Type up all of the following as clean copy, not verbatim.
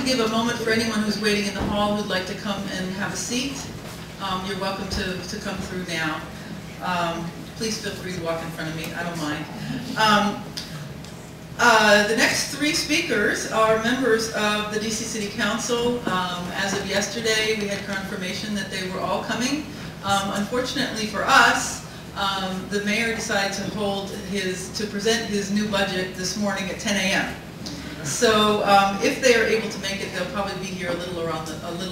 give a moment for anyone who's waiting in the hall who'd like to come and have a seat. You're welcome to come through now. Please feel free to walk in front of me, I don't mind. The next three speakers are members of the DC City Council. As of yesterday, we had confirmation that they were all coming. Unfortunately for us, the mayor decided to present his new budget this morning at 10 a.m. So if they are able to make it, they'll probably be here a little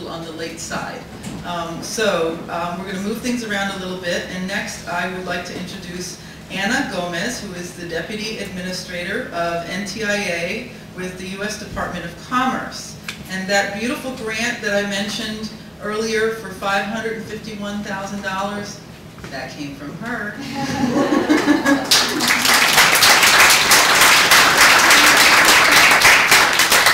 on the late side. We're going to move things around a little bit, and next I would like to introduce Ana Gomez, who is the Deputy Administrator of Ntia with the U.S. Department of Commerce. And that beautiful grant that I mentioned earlier for $551,000, that came from her.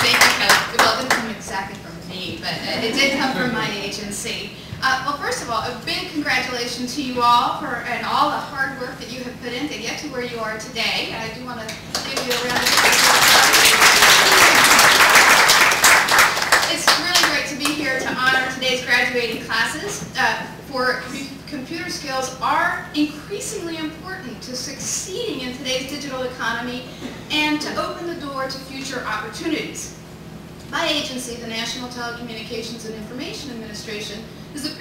Thank you, Coach. Well, it didn't come exactly from me, but it did come from my agency. Well, first of all, a big congratulations to you all and all the hard work that you have put in to get to where you are today. I do want to give you a round of applause. It's really great to be here to honor today's graduating classes. Computer skills are increasingly important to succeeding in today's digital economy and to open the door to future opportunities. My agency, the National Telecommunications and Information Administration, is the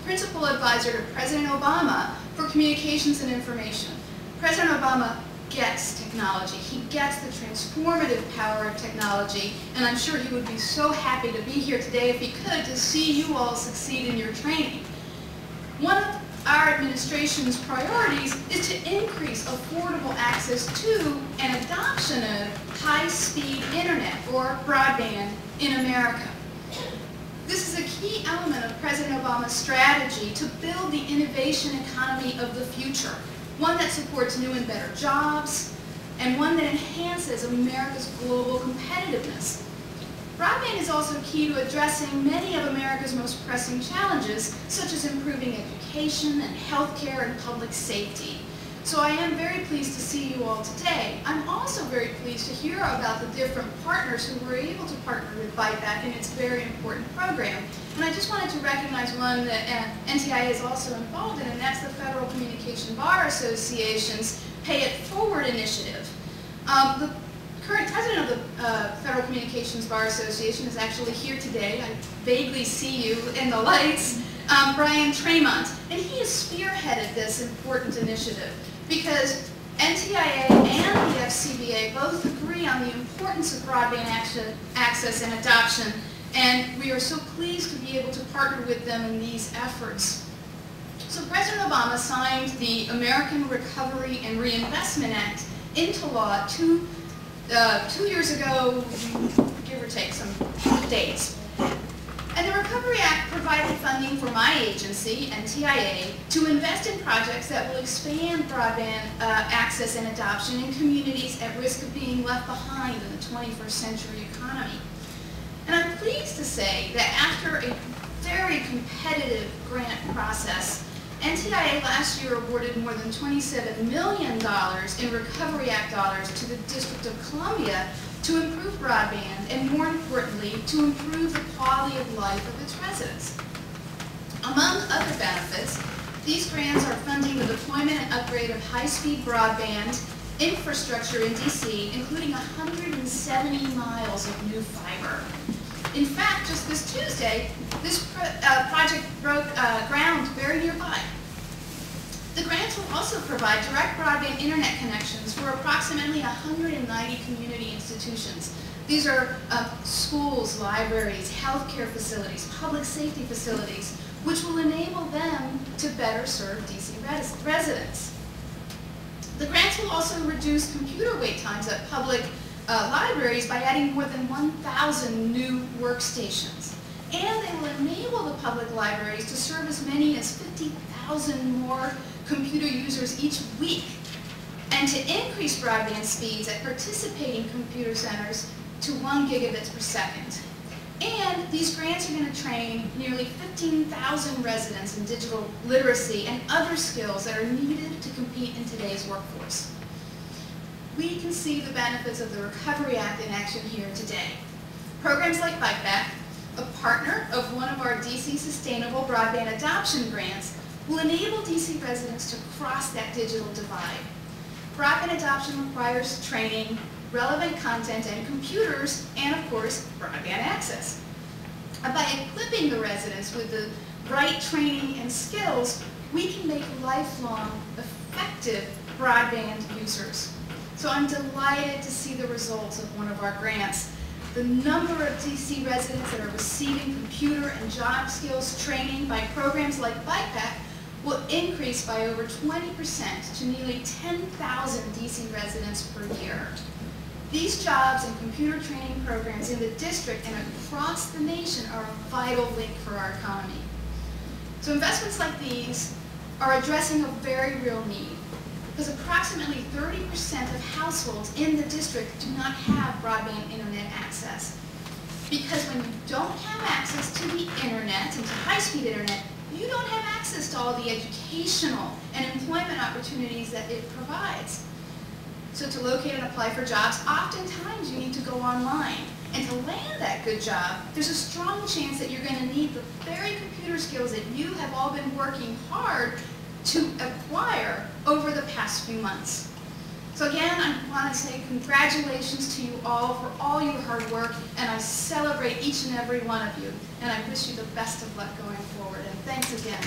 principal advisor to President Obama for communications and information. President Obama gets technology. He gets the transformative power of technology, and I'm sure he would be so happy to be here today if he could to see you all succeed in your training. One of our administration's priorities is to increase affordable access to and adoption of high-speed internet or broadband in America. This is a key element of President Obama's strategy to build the innovation economy of the future, one that supports new and better jobs, and one that enhances America's global competitiveness. Broadband is also key to addressing many of America's most pressing challenges, such as improving education and healthcare and public safety. So I am very pleased to see you all today. I'm also very pleased to hear about the different partners who were able to partner with Byte Back in its very important program. And I just wanted to recognize one that NTIA is also involved in, and that's the Federal Communication Bar Association's Pay It Forward initiative. The current president of the Federal Communications Bar Association is actually here today. I vaguely see you in the lights. Brian Tremont, and he has spearheaded this important initiative because NTIA and the FCBA both agree on the importance of broadband access and adoption, and we are so pleased to be able to partner with them in these efforts. So President Obama signed the American Recovery and Reinvestment Act into law two years ago, give or take some dates. And the Recovery Act provided funding for my agency, NTIA, to invest in projects that will expand broadband access and adoption in communities at risk of being left behind in the 21st century economy. And I'm pleased to say that after a very competitive grant process, NTIA last year awarded more than $27 million in Recovery Act dollars to the District of Columbia to improve broadband and, more importantly, to improve the quality of life of its residents. Among other benefits, these grants are funding the deployment and upgrade of high-speed broadband infrastructure in DC, including 170 miles of new fiber. In fact, just this Tuesday, this project broke ground very nearby. The grants will also provide direct broadband internet connections for approximately 190 community institutions. These are schools, libraries, healthcare facilities, public safety facilities, which will enable them to better serve DC residents. The grants will also reduce computer wait times at public libraries by adding more than 1,000 new workstations. And they will enable the public libraries to serve as many as 50,000 more computer users each week, and to increase broadband speeds at participating computer centers to 1 gigabits per second. And these grants are going to train nearly 15,000 residents in digital literacy and other skills that are needed to compete in today's workforce. We can see the benefits of the Recovery Act in action here today. Programs like Byte Back, a partner of one of our DC Sustainable Broadband Adoption grants, will enable DC residents to cross that digital divide. Broadband adoption requires training, relevant content, and computers, and of course, broadband access. By equipping the residents with the right training and skills, we can make lifelong, effective broadband users. So I'm delighted to see the results of one of our grants. The number of DC residents that are receiving computer and job skills training by programs like Byte Back will increase by over 20% to nearly 10,000 DC residents per year. These jobs and computer training programs in the district and across the nation are a vital link for our economy. So investments like these are addressing a very real need, because approximately 30% of households in the district do not have broadband internet access. Because when you don't have access to the internet and to high-speed internet, you don't have access to all the educational and employment opportunities that it provides. So to locate and apply for jobs, oftentimes you need to go online. And to land that good job, there's a strong chance that you're going to need the very computer skills that you have all been working hard to acquire over the past few months. So again, I want to say congratulations to you all for all your hard work, and I celebrate each and every one of you. And I wish you the best of luck going forward. And thanks again.